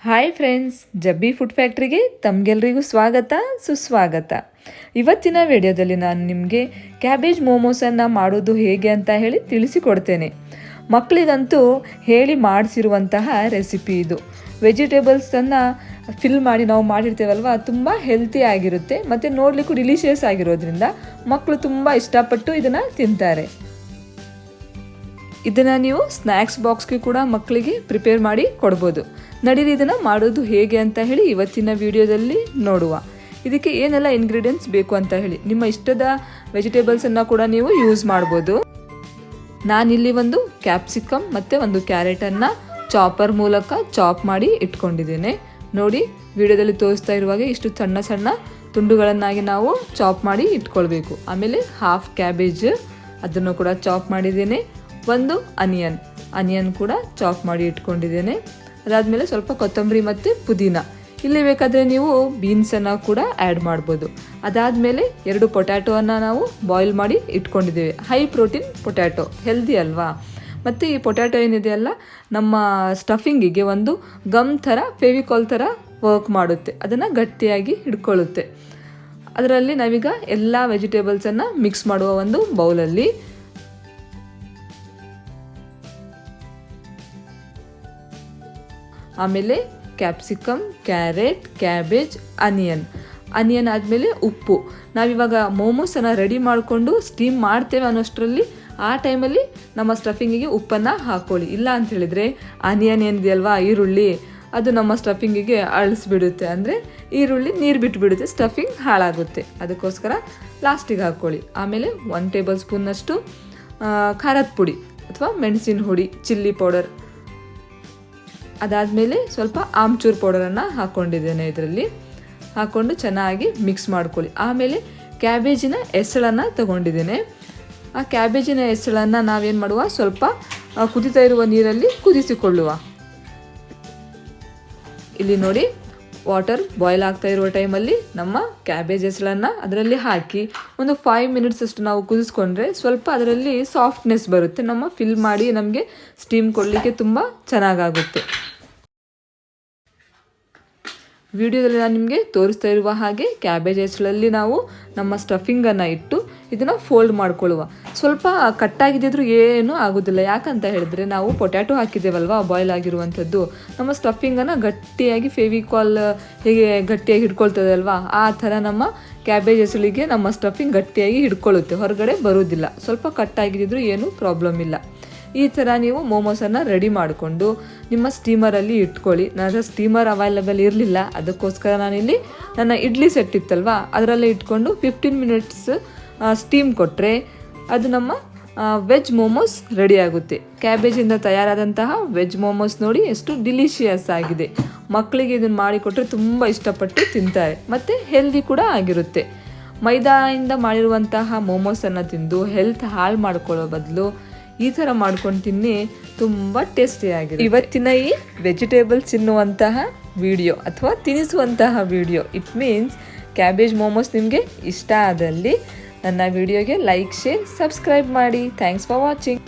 Hi friends, ಜಬ್ಬಿ food ಫ್ಯಾಕ್ಟ್ರಿಗೆ ತಮಗೆಲ್ಲರಿಗೂ ಸ್ವಾಗತ ಸುಸ್ವಾಗತ. ಇವತ್ತಿನ ವಿಡಿಯೋದಲ್ಲಿ ನಾನು ನಿಮಗೆ ಕ್ಯಾಬೇಜ್ ಮೋಮೋಸನ್ನು ಮಾಡೋದು ಹೇಗೆ ಅಂತ ಹೇಳಿ ತಿಳಿಸಿಕೊಡ್ತೇನೆ. ಮಕ್ಕಳಿಗಂತೂ ಹೇಳಿ ಮಾಡಿಸಿರುವಂತಹ ರೆಸಿಪಿ ಇದು. ವೆಜಿಟೇಬಲ್ಸನ್ನು ಫಿಲ್ ಮಾಡಿ ನಾವು ಮಾಡಿರ್ತೇವಲ್ವ, ತುಂಬ ಹೆಲ್ತಿ ಆಗಿರುತ್ತೆ ಮತ್ತು ನೋಡಲಿಕ್ಕೂ ಡಿಲಿಷಿಯಸ್ ಆಗಿರೋದ್ರಿಂದ ಮಕ್ಕಳು ತುಂಬ ಇಷ್ಟಪಟ್ಟು ಇದನ್ನು ತಿಂತಾರೆ. ಇದನ್ನು ನೀವು ಸ್ನ್ಯಾಕ್ಸ್ ಬಾಕ್ಸ್ಗೆ ಕೂಡ ಮಕ್ಕಳಿಗೆ ಪ್ರಿಪೇರ್ ಮಾಡಿ ಕೊಡ್ಬೋದು. ನಡೀರಿ ಇದನ್ನು ಮಾಡೋದು ಹೇಗೆ ಅಂತ ಹೇಳಿ ಇವತ್ತಿನ ವಿಡಿಯೋದಲ್ಲಿ ನೋಡುವ. ಇದಕ್ಕೆ ಏನೆಲ್ಲ ಇಂಗ್ರೀಡಿಯೆಂಟ್ಸ್ ಬೇಕು ಅಂತ ಹೇಳಿ, ನಿಮ್ಮ ಇಷ್ಟದ ವೆಜಿಟೇಬಲ್ಸನ್ನು ಕೂಡ ನೀವು ಯೂಸ್ ಮಾಡ್ಬೋದು. ನಾನಿಲ್ಲಿ ಒಂದು ಕ್ಯಾಪ್ಸಿಕಮ್ ಮತ್ತು ಒಂದು ಕ್ಯಾರೆಟನ್ನು ಚಾಪರ್ ಮೂಲಕ ಚಾಪ್ ಮಾಡಿ ಇಟ್ಕೊಂಡಿದ್ದೇನೆ. ನೋಡಿ, ವಿಡಿಯೋದಲ್ಲಿ ತೋರಿಸ್ತಾ ಇರುವಾಗ ಇಷ್ಟು ಸಣ್ಣ ಸಣ್ಣ ತುಂಡುಗಳನ್ನಾಗಿ ನಾವು ಚಾಪ್ ಮಾಡಿ ಇಟ್ಕೊಳ್ಬೇಕು. ಆಮೇಲೆ ಹಾಫ್ ಕ್ಯಾಬೇಜ್ ಅದನ್ನು ಕೂಡ ಚಾಪ್ ಮಾಡಿದ್ದೇನೆ. ಒಂದು ಅನಿಯನ್ ಕೂಡ ಚಾಪ್ ಮಾಡಿ ಇಟ್ಕೊಂಡಿದ್ದೇನೆ. ಅದಾದಮೇಲೆ ಸ್ವಲ್ಪ ಕೊತ್ತಂಬರಿ ಮತ್ತು ಪುದೀನ. ಇಲ್ಲಿ ಬೇಕಾದರೆ ನೀವು ಬೀನ್ಸನ್ನು ಕೂಡ ಆ್ಯಡ್ ಮಾಡ್ಬೋದು. ಅದಾದಮೇಲೆ 2 ಪೊಟ್ಯಾಟೋವನ್ನು ನಾವು ಬಾಯ್ಲ್ ಮಾಡಿ ಇಟ್ಕೊಂಡಿದ್ದೇವೆ. ಹೈ ಪ್ರೋಟೀನ್ ಪೊಟ್ಯಾಟೊ, ಹೆಲ್ದಿ ಅಲ್ವಾ. ಮತ್ತು ಈ ಪೊಟ್ಯಾಟೊ ಏನಿದೆಯಲ್ಲ, ನಮ್ಮ ಸ್ಟಫಿಂಗಿಗೆ ಒಂದು ಗಮ್ ಥರ, ಫೆವಿಕಾಲ್ ಥರ ವರ್ಕ್ ಮಾಡುತ್ತೆ. ಅದನ್ನು ಗಟ್ಟಿಯಾಗಿ ಹಿಡ್ಕೊಳ್ಳುತ್ತೆ. ಅದರಲ್ಲಿ ನಾವೀಗ ಎಲ್ಲ ವೆಜಿಟೇಬಲ್ಸನ್ನು ಮಿಕ್ಸ್ ಮಾಡುವ ಒಂದು ಬೌಲಲ್ಲಿ ಆಮೇಲೆ ಕ್ಯಾಪ್ಸಿಕಮ್, ಕ್ಯಾರೆಟ್, ಕ್ಯಾಬೇಜ್, ಅನಿಯನ್ ಆದಮೇಲೆ ಉಪ್ಪು. ನಾವಿವಾಗ ಮೋಮೋಸನ್ನು ರೆಡಿ ಮಾಡಿಕೊಂಡು ಸ್ಟೀಮ್ ಮಾಡ್ತೇವೆ ಅನ್ನೋಷ್ಟರಲ್ಲಿ ಆ ಟೈಮಲ್ಲಿ ನಮ್ಮ ಸ್ಟಫಿಂಗಿಗೆ ಉಪ್ಪನ್ನು ಹಾಕ್ಕೊಳ್ಳಿ. ಇಲ್ಲ ಅಂತ ಹೇಳಿದರೆ ಆನಿಯನ್ ಏನಿದೆಯಲ್ವಾ, ಈರುಳ್ಳಿ, ಅದು ನಮ್ಮ ಸ್ಟಫಿಂಗಿಗೆ ಅಳಿಸ್ಬಿಡುತ್ತೆ. ಅಂದರೆ ಈರುಳ್ಳಿ ನೀರು ಬಿಟ್ಟುಬಿಡುತ್ತೆ, ಸ್ಟಫಿಂಗ್ ಹಾಳಾಗುತ್ತೆ. ಅದಕ್ಕೋಸ್ಕರ ಲಾಸ್ಟಿಗೆ ಹಾಕ್ಕೊಳ್ಳಿ. ಆಮೇಲೆ 1 ಟೇಬಲ್ ಸ್ಪೂನ್ನಷ್ಟು ಖಾರದ ಪುಡಿ ಅಥವಾ ಮೆಣಸಿನ ಹುಡಿ, ಚಿಲ್ಲಿ ಪೌಡರ್. ಅದಾದಮೇಲೆ ಸ್ವಲ್ಪ ಆಮ್ಚೂರ್ ಪೌಡರನ್ನು ಹಾಕ್ಕೊಂಡಿದ್ದೇನೆ. ಇದರಲ್ಲಿ ಹಾಕ್ಕೊಂಡು ಚೆನ್ನಾಗಿ ಮಿಕ್ಸ್ ಮಾಡ್ಕೊಳ್ಳಿ. ಆಮೇಲೆ ಕ್ಯಾಬೇಜಿನ ಎಸಳನ್ನು ತಗೊಂಡಿದ್ದೇನೆ. ಆ ಕ್ಯಾಬೇಜಿನ ಎಸಳನ್ನು ನಾವೇನು ಮಾಡುವ, ಸ್ವಲ್ಪ ಕುದಿತಾ ಇರುವ ನೀರಲ್ಲಿ ಕುದಿಸಿಕೊಳ್ಳುವ. ಇಲ್ಲಿ ನೋಡಿ, ವಾಟರ್ ಬಾಯ್ಲ್ ಆಗ್ತಾ ಇರುವ ಟೈಮಲ್ಲಿ ನಮ್ಮ ಕ್ಯಾಬೇಜ್ ಎಸಳನ್ನು ಅದರಲ್ಲಿ ಹಾಕಿ ಒಂದು 5 ಮಿನಿಟ್ಸ್ ಅಷ್ಟು ನಾವು ಕುದಿಸ್ಕೊಂಡ್ರೆ ಸ್ವಲ್ಪ ಅದರಲ್ಲಿ ಸಾಫ್ಟ್ನೆಸ್ ಬರುತ್ತೆ. ನಮ್ಮ ಫಿಲ್ ಮಾಡಿ ನಮಗೆ ಸ್ಟೀಮ್ ಕೊಡಲಿಕ್ಕೆ ತುಂಬ ಚೆನ್ನಾಗಾಗುತ್ತೆ. ವಿಡಿಯೋದಲ್ಲಿ ನಾನು ನಿಮಗೆ ತೋರಿಸ್ತಾ ಇರುವ ಹಾಗೆ ಕ್ಯಾಬೇಜ್ ಎಸಳಲ್ಲಿ ನಾವು ನಮ್ಮ ಸ್ಟಫಿಂಗನ್ನು ಇಟ್ಟು ಇದನ್ನು ಫೋಲ್ಡ್ ಮಾಡ್ಕೊಳ್ಳುವ. ಸ್ವಲ್ಪ ಕಟ್ಟಾಗಿದ್ದರೂ ಏನೂ ಆಗೋದಿಲ್ಲ. ಯಾಕಂತ ಹೇಳಿದ್ರೆ ನಾವು ಪೊಟ್ಯಾಟೊ ಹಾಕಿದ್ದೇವಲ್ವ, ಬಾಯ್ಲ್ ಆಗಿರುವಂಥದ್ದು. ನಮ್ಮ ಸ್ಟಫಿಂಗನ್ನು ಗಟ್ಟಿಯಾಗಿ ಫೆವಿಕಾಲ್ ಹೇಗೆ ಗಟ್ಟಿಯಾಗಿ ಹಿಡ್ಕೊಳ್ತದೆ ಅಲ್ವಾ, ಆ ಥರ ನಮ್ಮ ಕ್ಯಾಬೇಜ್ ಎಸಳಿಗೆ ನಮ್ಮ ಸ್ಟಫಿಂಗ್ ಗಟ್ಟಿಯಾಗಿ ಹಿಡ್ಕೊಳ್ಳುತ್ತೆ, ಹೊರಗಡೆ ಬರೋದಿಲ್ಲ. ಸ್ವಲ್ಪ ಕಟ್ಟಾಗಿದ್ದರೂ ಏನೂ ಪ್ರಾಬ್ಲಮ್ ಇಲ್ಲ. ಈ ಥರ ನೀವು ಮೋಮೋಸನ್ನು ರೆಡಿ ಮಾಡಿಕೊಂಡು ನಿಮ್ಮ ಸ್ಟೀಮರಲ್ಲಿ ಇಟ್ಕೊಳ್ಳಿ. ನನ್ನ ಸ್ಟೀಮರ್ ಅವೈಲೇಬಲ್ ಇರಲಿಲ್ಲ, ಅದಕ್ಕೋಸ್ಕರ ನಾನಿಲ್ಲಿ ನನ್ನ ಇಡ್ಲಿ ಸೆಟ್ ಇತ್ತಲ್ವ, ಅದರಲ್ಲೇ ಇಟ್ಕೊಂಡು 15 ಮಿನಿಟ್ಸ್ ಸ್ಟೀಮ್ ಕೊಟ್ಟರೆ ಅದು ನಮ್ಮ ವೆಜ್ ಮೋಮೋಸ್ ರೆಡಿ ಆಗುತ್ತೆ. ಕ್ಯಾಬೇಜಿಂದ ತಯಾರಾದಂತಹ ವೆಜ್ ಮೋಮೋಸ್ ನೋಡಿ ಎಷ್ಟು ಡಿಲಿಷಿಯಸ್ ಆಗಿದೆ. ಮಕ್ಕಳಿಗೆ ಇದನ್ನು ಮಾಡಿಕೊಟ್ರೆ ತುಂಬ ಇಷ್ಟಪಟ್ಟು ತಿಂತಾರೆ ಮತ್ತು ಹೆಲ್ದಿ ಕೂಡ ಆಗಿರುತ್ತೆ. ಮೈದಾಯಿಂದ ಮಾಡಿರುವಂತಹ ಮೋಮೋಸನ್ನು ತಿಂದು ಹೆಲ್ತ್ ಹಾಳು ಮಾಡ್ಕೊಳ್ಳೋ ಬದಲು ಈ ಥರ ಮಾಡ್ಕೊಂಡು ತಿನ್ನಿ, ತುಂಬ ಟೇಸ್ಟಿಯಾಗಿದೆ. ಇವತ್ತಿನ ಈ ವೆಜಿಟೇಬಲ್ಸ್ ತಿನ್ನುವಂತಹ ವಿಡಿಯೋ ಅಥವಾ ತಿನ್ನಿಸುವಂತಹ video, it means cabbage momos ನಿಮಗೆ ಇಷ್ಟ ಆದಲ್ಲಿ ನನ್ನ ವಿಡಿಯೋಗೆ ಲೈಕ್, ಶೇರ್, ಸಬ್ಸ್ಕ್ರೈಬ್ ಮಾಡಿ. Thanks for watching.